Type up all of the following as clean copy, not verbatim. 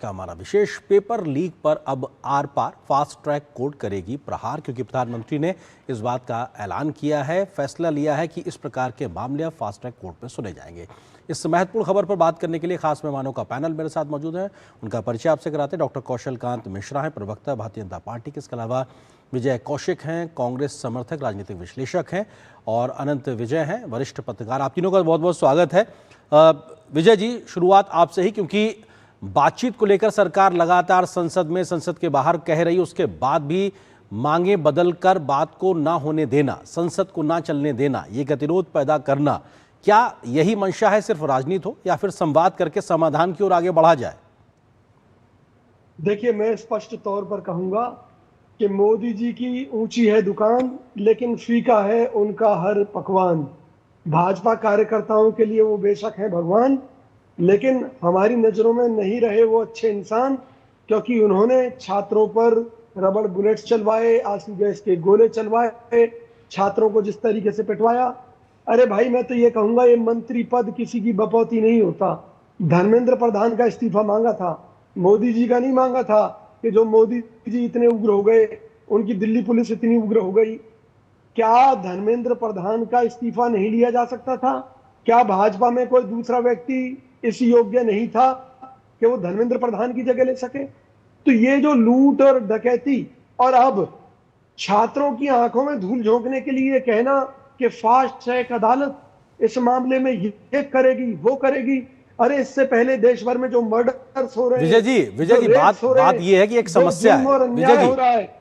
का हमारा विशेष paper leak पर अब आर पार फास्ट ट्रैक कोर्ट करेगी प्रहार, क्योंकि प्रधानमंत्री ने इस बात का ऐलान किया है, फैसला लिया है कि इस प्रकार के मामले अब फास्ट ट्रैक कोर्ट में सुने जाएंगे। इस महत्वपूर्ण खबर पर बात करने के लिए खास मेहमानों का पैनल मेरे साथ मौजूद है। उनका परिचय आपसे कराते हैं। डॉक्टर कौशल कांत मिश्रा हैं, प्रवक्ता भारतीय जनता पार्टी के। इसके अलावा विजय कौशिक हैं, कांग्रेस समर्थक, राजनीतिक विश्लेषक हैं, और अनंत विजय हैं, वरिष्ठ पत्रकार। आप तीनों का बहुत बहुत स्वागत है। विजय जी, शुरुआत आपसे ही, क्योंकि बातचीत को लेकर सरकार लगातार संसद में, संसद के बाहर कह रही, उसके बाद भी मांगे बदलकर बात को ना होने देना, संसद को ना चलने देना, ये गतिरोध पैदा करना, क्या यही मंशा है? सिर्फ राजनीति हो या फिर संवाद करके समाधान की ओर आगे बढ़ा जाए? देखिए, मैं स्पष्ट तौर पर कहूंगा कि मोदी जी की ऊंची है दुकान, लेकिन फीका है उनका हर पकवान। भाजपा कार्यकर्ताओं के लिए वो बेशक है भगवान, लेकिन हमारी नजरों में नहीं रहे वो अच्छे इंसान, क्योंकि उन्होंने छात्रों पर रबड़ बुलेट्स चलवाए, आंसू गैस के गोले चलवाए, छात्रों को जिस तरीके से पिटवाया। अरे भाई, मैं तो ये कहूंगा, ये मंत्री पद किसी की बपौती नहीं होता। धर्मेंद्र प्रधान का इस्तीफा मांगा था, मोदी जी का नहीं मांगा था। कि जो मोदी जी इतने उग्र हो गए, उनकी दिल्ली पुलिस इतनी उग्र हो गई, क्या धर्मेंद्र प्रधान का इस्तीफा नहीं लिया जा सकता था? क्या भाजपा में कोई दूसरा व्यक्ति इस योग्य नहीं था कि वो धर्मेंद्र प्रधान की जगह ले सके? तो ये जो लूट और डकैती, और अब छात्रों की आंखों में धूल झोंकने के लिए कहना कि फास्ट ट्रैक अदालत इस मामले में ये करेगी, वो करेगी। अरे, इससे पहले देश भर में जो मर्डर्स हो रहे हैं, विजय जी, बात ये है कि एक समस्या है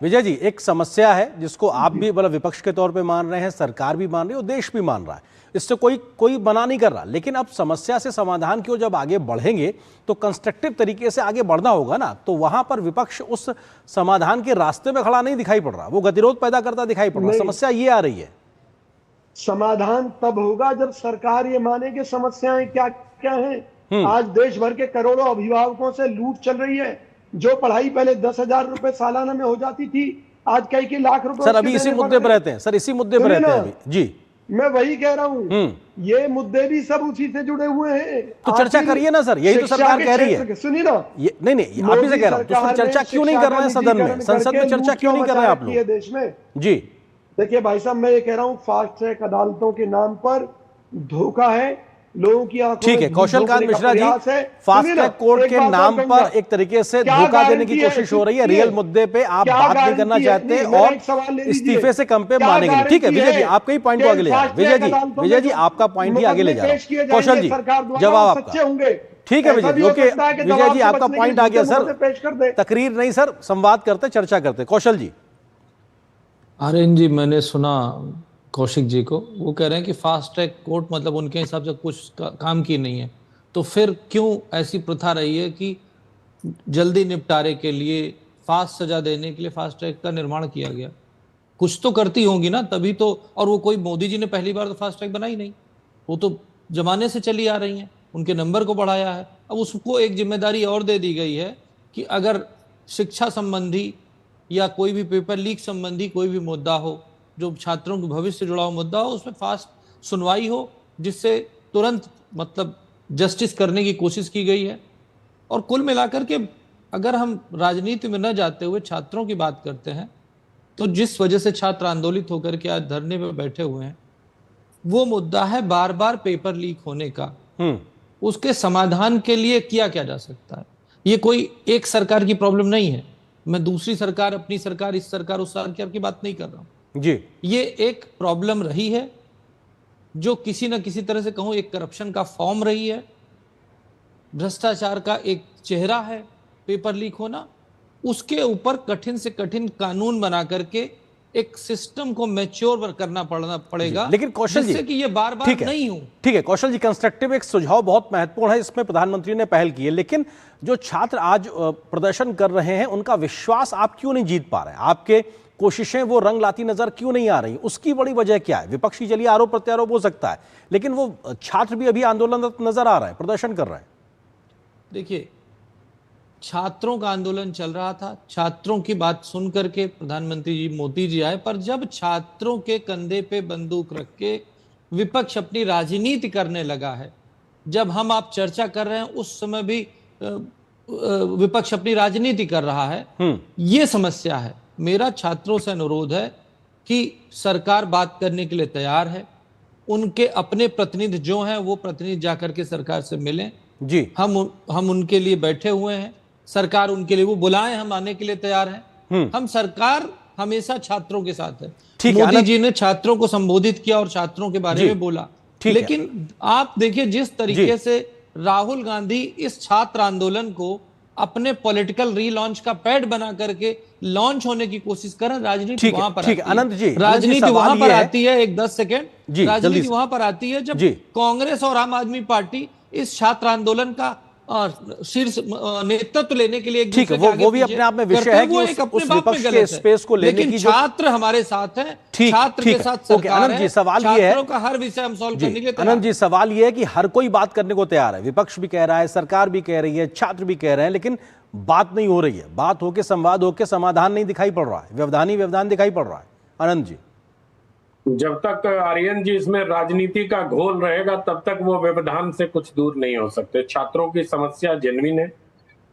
विजय जी, एक समस्या है जिसको आप भी मतलब विपक्ष के तौर पे मान रहे हैं, सरकार भी मान रही है और देश भी मान रहा है। इससे कोई मना नहीं कर रहा, लेकिन अब समस्या से समाधान की ओर जब आगे बढ़ेंगे तो कंस्ट्रक्टिव तरीके से आगे बढ़ना होगा ना। तो वहां पर विपक्ष उस समाधान के रास्ते में खड़ा नहीं दिखाई पड़ रहा, वो गतिरोध पैदा करता दिखाई पड़ रहा। समस्या ये आ रही है। समाधान तब होगा जब सरकार ये माने कि समस्याएं क्या क्या हैं। आज देश भर के करोड़ों अभिभावकों से लूट चल रही है। जो पढ़ाई पहले 10,000 रुपए सालाना में हो जाती थी, आज कई लाख रुपए। सर, अभी इसी मुद्दे पर रहते हैं, सर इसी मुद्दे पर रहते हैं अभी जी। मैं वही कह रहा हूं, ये मुद्दे भी सब उसी से जुड़े हुए हैं। तो चर्चा करिए ना सर, यही तो सरकार कह रही है। सुनिए ना, नहीं, आप ही से कह रहा हूं, तो सर चर्चा क्यों नहीं कर रहे हैं सदन में, संसद में चर्चा क्यों नहीं कर रहे हैं आप लोग देश में? जी देखिए भाई साहब, मैं ये कह रहा हूं, फास्ट ट्रैक अदालतों के नाम पर धोखा है, लोगों की आंखों। ठीक है कौशल Kant Mishra ji, fast track court के नाम पर एक तरीके से धोखा देने की कोशिश हो रही है। रियल मुद्दे पे आप बात नहीं करना चाहते और इस्तीफे से कम पे मानेंगे। ठीक है विजय जी, आपका ही पॉइंट को आगे ले जाए। विजय जी, आपका पॉइंट ही आगे ले जाए। कौशल जी, जवाब आपका। ठीक है विजय जी, ओके विजय जी, आपका पॉइंट आ गया सर। तकरीर नहीं सर, संवाद करते, चर्चा करते। कौशल जी। आर्यन जी, मैंने सुना कौशिक जी को, वो कह रहे हैं कि फास्ट ट्रैक कोर्ट मतलब उनके हिसाब से कुछ काम की नहीं है। तो फिर क्यों ऐसी प्रथा रही है कि जल्दी निपटारे के लिए, फास्ट सजा देने के लिए फास्ट ट्रैक का निर्माण किया गया? कुछ तो करती होंगी ना, तभी तो। और वो कोई मोदी जी ने पहली बार तो फास्ट ट्रैक बनाई नहीं, वो तो जमाने से चली आ रही हैं, उनके नंबर को बढ़ाया है। अब उसको एक जिम्मेदारी और दे दी गई है कि अगर शिक्षा संबंधी या कोई भी पेपर लीक संबंधी कोई भी मुद्दा हो, जो छात्रों के भविष्य से जुड़ा हुआ मुद्दा हो, उसमें फास्ट सुनवाई हो, जिससे तुरंत मतलब जस्टिस करने की कोशिश की गई है। और कुल मिलाकर के अगर हम राजनीति में न जाते हुए छात्रों की बात करते हैं, तो जिस वजह से छात्र आंदोलित होकर के आज धरने पर बैठे हुए हैं, वो मुद्दा है बार बार पेपर लीक होने का। उसके समाधान के लिए किया क्या जा सकता है? ये कोई एक सरकार की प्रॉब्लम नहीं है। मैं दूसरी सरकार, अपनी सरकार, इस सरकार, उस सरकार की बात नहीं कर रहा हूं जी। ये एक प्रॉब्लम रही है जो किसी न किसी तरह से कहूं एक करप्शन का फॉर्म रही है, भ्रष्टाचार का एक चेहरा है पेपर लीक होना। उसके ऊपर कठिन से कठिन कानून बना करके एक सिस्टम को मैच्योर करना पड़ेगा। लेकिन कौशल जी, कि ये बार बार नहीं हो। ठीक है कौशल जी, कंस्ट्रक्टिव एक सुझाव बहुत महत्वपूर्ण है, इसमें प्रधानमंत्री ने पहल की है। लेकिन जो छात्र आज प्रदर्शन कर रहे हैं, उनका विश्वास आप क्यों नहीं जीत पा रहे हैं? आपके कोशिशें वो रंग लाती नजर क्यों नहीं आ रही? उसकी बड़ी वजह क्या है? विपक्षी चलिए आरोप प्रत्यारोप हो सकता है, लेकिन वो छात्र भी अभी आंदोलन नजर आ रहे हैं, प्रदर्शन कर रहे हैं। देखिए, छात्रों का आंदोलन चल रहा था, छात्रों की बात सुन करके प्रधानमंत्री जी मोदी जी आए, पर जब छात्रों के कंधे पे बंदूक रख के विपक्ष अपनी राजनीति करने लगा है, जब हम आप चर्चा कर रहे हैं, उस समय भी विपक्ष अपनी राजनीति कर रहा है, ये समस्या है। मेरा छात्रों से अनुरोध है कि सरकार बात करने के लिए तैयार है, उनके अपने प्रतिनिधि जो हैं वो प्रतिनिधि जाकर के सरकार से मिलें जी। हम उनके लिए बैठे हुए हैं, सरकार उनके लिए वो बुलाएं, हम आने के लिए तैयार हैं। हम सरकार हमेशा छात्रों के साथ है। मोदी जी ने छात्रों को संबोधित किया और छात्रों के बारे में बोला, लेकिन आप देखिए जिस तरीके से राहुल गांधी इस छात्र आंदोलन को अपने पॉलिटिकल रीलॉन्च का पैड बना करके लॉन्च होने की कोशिश कर रहे हैं। राजनीति वहां पर राजनीति वहां पर आती है, एक 10 सेकेंड, राजनीति वहां पर आती है जब कांग्रेस और आम आदमी पार्टी इस छात्र आंदोलन का शीर्ष नेतृत्व लेने के लिए एक दूसरे के आगे वो भी अपने आप में विषय है कि उस विपक्ष के स्पेस को लेने की जो छात्र हमारे साथ हैं, छात्र के साथ सरकार है। सवाल ये है, छात्रों का हर विषय हम सॉल्व करने के लिए आनंद जी, सवाल ये है कि हर कोई बात करने को तैयार है, विपक्ष भी कह रहा है, सरकार भी कह रही है, छात्र भी कह रहे हैं, लेकिन बात नहीं हो रही है। बात होके, संवाद होके समाधान नहीं दिखाई पड़ रहा है, व्यवधान ही व्यवधान दिखाई पड़ रहा है। आनंद जी, जब तक आर्यन जी इसमें राजनीति का घोल रहेगा तब तक वो व्यवधान से कुछ दूर नहीं हो सकते। छात्रों की समस्या जेन्युइन है,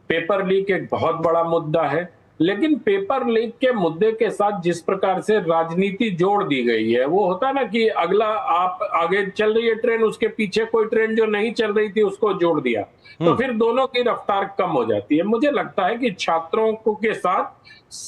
पेपर लीक एक बहुत बड़ा मुद्दा है, लेकिन पेपर लीक के मुद्दे के साथ जिस प्रकार से राजनीति जोड़ दी गई है, वो होता है ना कि अगला, आप आगे चल रही है ट्रेन, उसके पीछे कोई ट्रेन जो नहीं चल रही थी उसको जोड़ दिया, तो फिर दोनों की रफ्तार कम हो जाती है। मुझे लगता है कि छात्रों को के साथ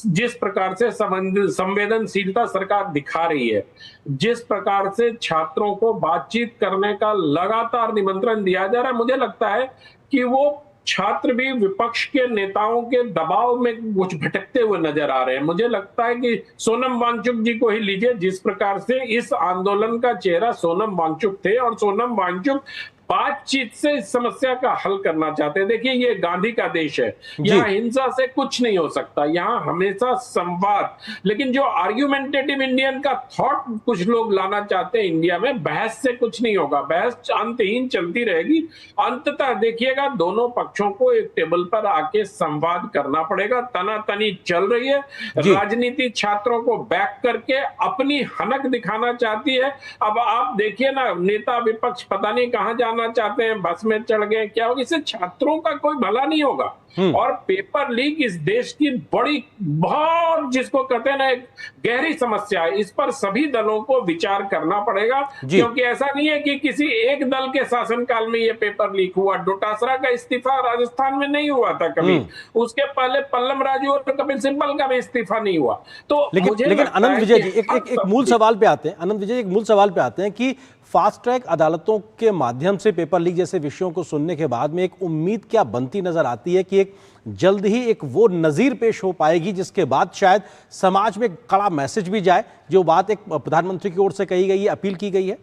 जिस प्रकार से संवेदनशीलता सरकार दिखा रही है, जिस प्रकार से छात्रों को बातचीत करने का लगातार निमंत्रण दिया जा रहा है, मुझे लगता है कि वो छात्र भी विपक्ष के नेताओं के दबाव में कुछ भटकते हुए नजर आ रहे हैं। मुझे लगता है कि सोनम वांगचुक जी को ही लीजिए, जिस प्रकार से इस आंदोलन का चेहरा सोनम वांगचुक थे और सोनम वांगचुक बातचीत से इस समस्या का हल करना चाहते हैं। देखिए, ये गांधी का देश है, यहाँ हिंसा से कुछ नहीं हो सकता, यहाँ हमेशा संवाद। लेकिन जो आर्ग्यूमेंटेटिव इंडियन का थॉट कुछ लोग लाना चाहते हैं इंडिया में, बहस से कुछ नहीं होगा, बहस अंतहीन चलती रहेगी। अंततः देखिएगा, दोनों पक्षों को एक टेबल पर आके संवाद करना पड़ेगा। तनातनी चल रही है, राजनीति छात्रों को बैक करके अपनी हनक दिखाना चाहती है। अब आप देखिए ना, नेता विपक्ष पता नहीं कहां जाना चाहते हैं, बस में चढ़ गए, क्या होगा? इससे छात्रों का कोई भला नहीं होगा। और पेपर लीक इस देश की बड़ी, बहुत, जिसको कहते हैं ना, एक गहरी समस्या है। इस पर सभी दलों को विचार करना पड़ेगा, क्योंकि ऐसा नहीं है कि किसी एक दल के शासनकाल में ये पेपर लीक हुआ। डोटासरा का इस्तीफा राजस्थान में नहीं हुआ था कभी, उसके पहले पल्लम राजू और कपिल सिब्बल का भी इस्तीफा नहीं हुआ। तो लेकिन आनंद विजय जी, एक मूल सवाल पे आते हैं। आनंद विजय, एक मूल सवाल पे आते हैं कि फास्ट ट्रैक अदालतों के माध्यम से पेपर लीक जैसे विषयों को सुनने के बाद में एक उम्मीद क्या बनती नजर आती है कि एक जल्द ही एक वो नजीर पेश हो पाएगी जिसके बाद शायद समाज में कड़ा मैसेज भी जाए, जो बात एक प्रधानमंत्री की ओर से कही गई है, अपील की गई है।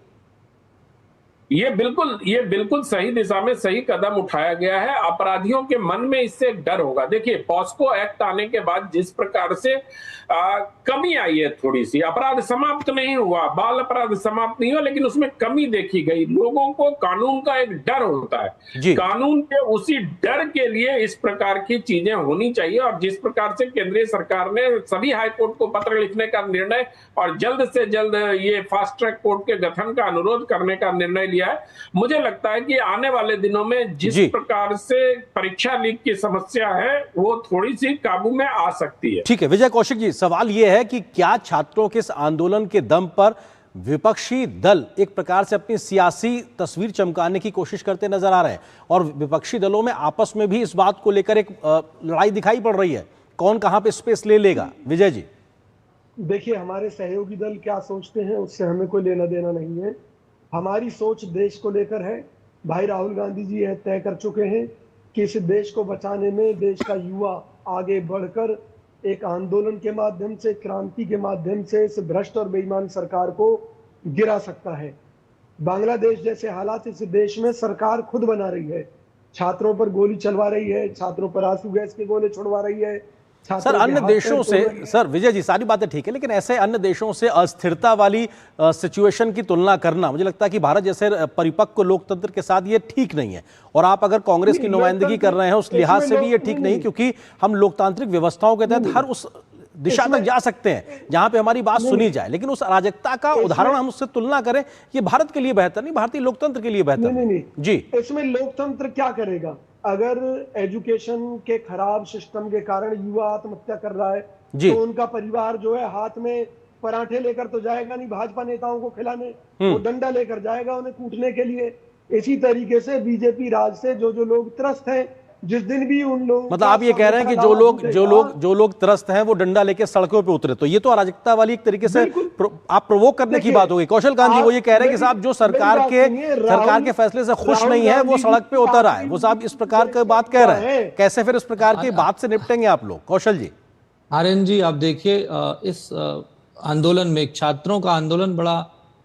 ये बिल्कुल सही दिशा में सही कदम उठाया गया है। अपराधियों के मन में इससे एक डर होगा। देखिए, पॉस्को एक्ट आने के बाद जिस प्रकार से कमी आई है, थोड़ी सी, अपराध समाप्त नहीं हुआ, बाल अपराध समाप्त नहीं हुआ, लेकिन उसमें कमी देखी गई। लोगों को कानून का एक डर होता है, कानून के उसी डर के लिए इस प्रकार की चीजें होनी चाहिए। और जिस प्रकार से केंद्रीय सरकार ने सभी हाईकोर्ट को पत्र लिखने का निर्णय और जल्द से जल्द ये फास्ट ट्रैक कोर्ट के गठन का अनुरोध करने का निर्णय लिया है, मुझे लगता है कि आने वाले दिनों में जिस प्रकार से परीक्षा लीक की समस्या है, वो थोड़ी सी काबू में आ सकती है। ठीक है विजय कौशिक जी, सवाल यह है कि क्या छात्रों के इस आंदोलन के दम पर विपक्षी दल एक प्रकार से अपनी सियासी तस्वीर चमकाने की कोशिश करते नजर आ रहे हैं, और विपक्षी दलों में आपस में भी इस बात को लेकर एक लड़ाई दिखाई पड़ रही है, कौन कहां पे स्पेस ले लेगा? विजय जी, देखिए, हमारे सहयोगी दल क्या सोचते हैं उससे हमें कोई लेना देना नहीं है। हमारी सोच देश को लेकर है। भाई राहुल गांधी जी यह तय कर चुके हैं कि इस देश को बचाने में देश का युवा आगे बढ़कर एक आंदोलन के माध्यम से, क्रांति के माध्यम से इस भ्रष्ट और बेईमान सरकार को गिरा सकता है। बांग्लादेश जैसे हालात इस देश में सरकार खुद बना रही है, छात्रों पर गोली चलवा रही है, छात्रों पर आंसू गैस के गोले छोड़वा रही है। सर, अन्य देशों से, सर विजय जी, सारी बातें ठीक है, लेकिन ऐसे अन्य देशों से अस्थिरता वाली सिचुएशन की तुलना करना, मुझे लगता है कि भारत जैसे परिपक्व लोकतंत्र के साथ ये ठीक नहीं है। और आप अगर कांग्रेस की नुमाइंदगी कर रहे हैं उस लिहाज से भी ये ठीक नहीं, क्योंकि हम लोकतांत्रिक व्यवस्थाओं के तहत हर उस दिशा तक जा सकते हैं जहां पे हमारी बात सुनी जाए, लेकिन उस अराजकता का उदाहरण हम उससे तुलना करें, ये भारत के लिए बेहतर नहीं, भारतीय लोकतंत्र के लिए बेहतर नहीं। जी, इसमें लोकतंत्र क्या करेगा? अगर एजुकेशन के खराब सिस्टम के कारण युवा आत्महत्या कर रहा है जी। तो उनका परिवार जो है हाथ में पराठे लेकर तो जाएगा नहीं भाजपा नेताओं को खिलाने, वो डंडा लेकर जाएगा उन्हें कूटने के लिए। इसी तरीके से बीजेपी राज से जो लोग त्रस्त हैं, जिस दिन भी उन लोग मतलब आप ये कह रहे हैं कि जो लोग त्रस्त हैं वो डंडा लेके सड़कों पे उतरे, तो ये तो अराजकता वाली एक तरीके से आप प्रोवोक करने की बात होगी। कौशल कांत जी वो ये कह रहे हैं कि साहब जो सरकार के फैसले से खुश नहीं है वो सड़क पे उतर आए, वो साहब इस प्रकार की बात कह रहे हैं, कैसे फिर इस प्रकार की बात से निपटेंगे आप लोग? कौशल जी। आर्यन जी आप देखिए, इस आंदोलन में छात्रों का आंदोलन बड़ा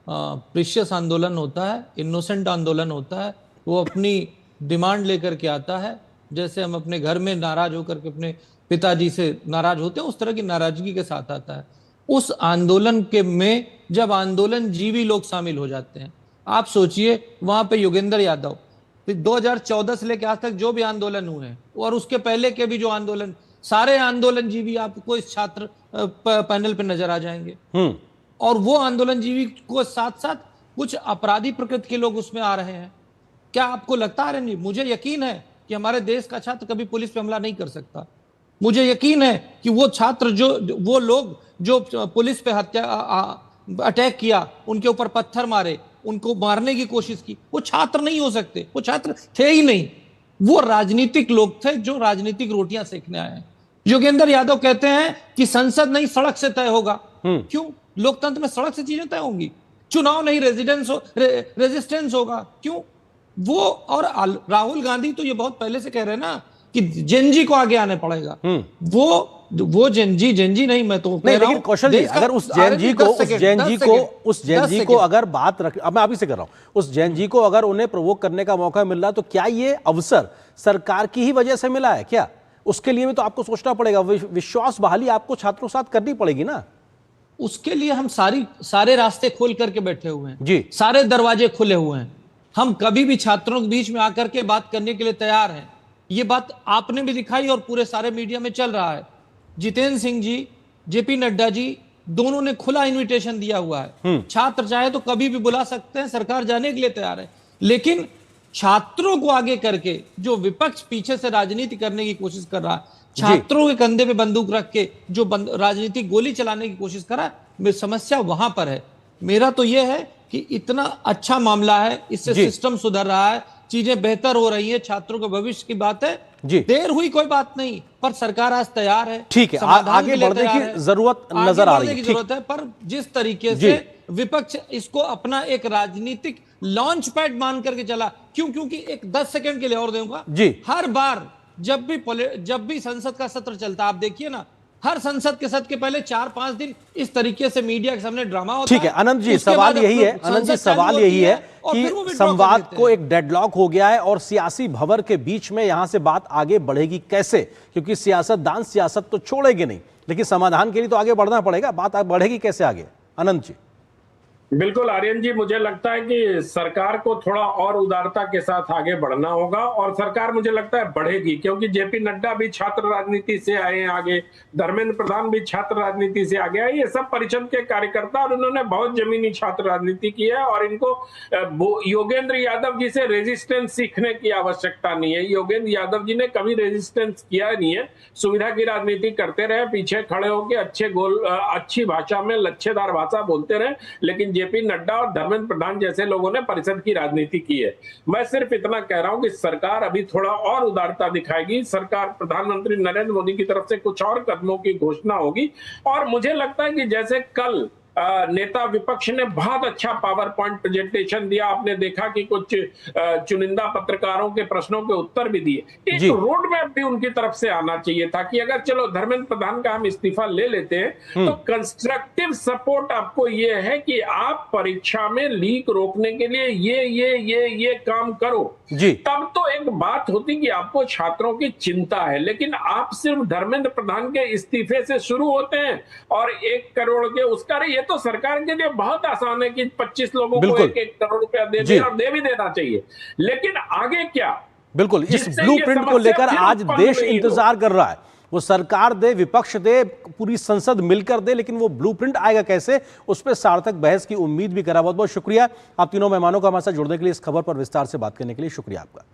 प्रीशियस आंदोलन होता है, इनोसेंट आंदोलन होता है। वो अपनी डिमांड लेकर के आता है, जैसे हम अपने घर में नाराज होकर के अपने पिताजी से नाराज होते हैं, उस तरह की नाराजगी के साथ आता है। उस आंदोलन के में जब आंदोलन जीवी लोग शामिल हो जाते हैं, आप सोचिए वहां पे योगेंद्र यादव, फिर 2014 से लेकर आज तक जो भी आंदोलन हुए हैं और उसके पहले के भी जो आंदोलन, सारे आंदोलन जीवी आपको इस छात्र पैनल पे नजर आ जाएंगे। और वो आंदोलन जीवी को साथ साथ कुछ अपराधी प्रकृति के लोग उसमें आ रहे हैं। क्या आपको लगता है जी? मुझे यकीन है कि हमारे देश का छात्र कभी पुलिस पे हमला नहीं कर सकता। मुझे यकीन है कि वो छात्र वो लोग जो पुलिस पे अटैक किया, उनके ऊपर पत्थर मारे, उनको मारने की कोशिश की, वो छात्र नहीं हो सकते, वो छात्र थे ही नहीं। वो राजनीतिक लोग थे जो राजनीतिक रोटियां सेकने आए हैं। योगेंद्र यादव कहते हैं कि संसद नहीं सड़क से तय होगा। क्यों? लोकतंत्र में सड़क से चीजें तय होंगी। चुनाव नहीं रेजिस्टेंस होगा। क्यों? वो और राहुल गांधी तो ये बहुत पहले से कह रहे हैं ना कि जेनजी को आगे आने पड़ेगा। वो जेनजी नहीं, मैं तो नहीं, लेकिन कौशल जी अगर उस जेनजी को अगर बात रख, अब मैं आप ही से कर रहा हूं, उस जेनजी को अगर उन्हें प्रोवोक करने का मौका मिल रहा तो क्या ये अवसर सरकार की ही वजह से मिला है क्या? उसके लिए भी तो आपको सोचना पड़ेगा, विश्वास बहाली आपको छात्रों के साथ करनी पड़ेगी ना। उसके लिए हम सारे रास्ते खोल करके बैठे हुए हैं जी, सारे दरवाजे खुले हुए हैं। हम कभी भी छात्रों के बीच में आकर के बात करने के लिए तैयार हैं। ये बात आपने भी दिखाई और पूरे सारे मीडिया में चल रहा है। जितेंद्र सिंह जी, जेपी नड्डा जी, दोनों ने खुला इनविटेशन दिया हुआ है। छात्र चाहे तो कभी भी बुला सकते हैं, सरकार जाने के लिए तैयार है। लेकिन छात्रों को आगे करके जो विपक्ष पीछे से राजनीति करने की कोशिश कर रहा है, छात्रों के कंधे पे बंदूक रख के जो राजनीतिक गोली चलाने की कोशिश कर रहा है, समस्या वहां पर है। मेरा तो यह है कि इतना अच्छा मामला है, इससे सिस्टम सुधर रहा है, चीजें बेहतर हो रही है, छात्रों के भविष्य की बात है। देर हुई कोई बात नहीं, पर सरकार आज तैयार है। ठीक है, आगे बढ़ने की जरूरत नजर आ रही है, पर जिस तरीके से विपक्ष इसको अपना एक राजनीतिक लॉन्च पैड मान करके चला, क्योंकि एक 10 सेकंड के लिए और दूंगा जी। हर बार जब भी संसद का सत्र चलता, आप देखिए ना, हर संसद के सत्र के पहले 4-5 दिन इस तरीके से मीडिया के सामने ड्रामा होता है। ठीक है अनंत जी, सवाल यही है, अनंत जी सवाल यही है कि संवाद को एक डेडलॉक हो गया है और सियासी भंवर के बीच में यहां से बात आगे बढ़ेगी कैसे? क्योंकि सियासतदान सियासत तो छोड़ेंगे नहीं, लेकिन समाधान के लिए तो आगे बढ़ना पड़ेगा। बात बढ़ेगी कैसे आगे? अनंत जी। बिल्कुल आर्यन जी, मुझे लगता है कि सरकार को थोड़ा और उदारता के साथ आगे बढ़ना होगा और सरकार मुझे लगता है बढ़ेगी, क्योंकि जेपी नड्डा भी छात्र राजनीति से आए हैं आगे, धर्मेंद्र प्रधान भी छात्र राजनीति से आगे आए, ये सब परिषद के कार्यकर्ता और उन्होंने बहुत जमीनी छात्र राजनीति की है और इनको योगेंद्र यादव जी से रेजिस्टेंस सीखने की आवश्यकता नहीं है। योगेंद्र यादव जी ने कभी रेजिस्टेंस किया नहीं है, सुविधा की राजनीति करते रहे, पीछे खड़े होकर अच्छी भाषा में लच्छेदार भाषा बोलते रहे, लेकिन जेपी नड्डा और धर्मेंद्र प्रधान जैसे लोगों ने परिषद की राजनीति की है। मैं सिर्फ इतना कह रहा हूं कि सरकार अभी थोड़ा और उदारता दिखाएगी, सरकार प्रधानमंत्री नरेंद्र मोदी की तरफ से कुछ और कदमों की घोषणा होगी और मुझे लगता है कि जैसे कल नेता विपक्ष ने बहुत अच्छा पावर पॉइंट प्रेजेंटेशन दिया, आपने देखा कि कुछ चुनिंदा पत्रकारों के प्रश्नों के उत्तर भी दिए, एक रोड मैप भी उनकी तरफ से आना चाहिए था कि अगर चलो धर्मेंद्र प्रधान का हम इस्तीफा ले लेते हैं तो कंस्ट्रक्टिव सपोर्ट आपको ये है कि आप परीक्षा में लीक रोकने के लिए ये काम करो जी। तब तो एक बात होती कि आपको छात्रों की चिंता है, लेकिन आप सिर्फ धर्मेंद्र प्रधान के इस्तीफे से शुरू होते हैं और 1 करोड़ के उसका, ये तो सरकार के लिए बहुत आसान है कि 25 लोगों को 1-1 करोड़ रुपया दे दे और दे भी देना चाहिए, लेकिन आगे क्या? बिल्कुल, इस ब्लूप्रिंट को लेकर आज देश इंतजार कर रहा है, वो सरकार दे, विपक्ष दे, पूरी संसद मिलकर दे, लेकिन वो ब्लूप्रिंट आएगा कैसे, उस पर सार्थक बहस की उम्मीद भी करा। बहुत बहुत शुक्रिया आप तीनों मेहमानों का हमारे साथ जुड़ने के लिए, इस खबर पर विस्तार से बात करने के लिए शुक्रिया आपका।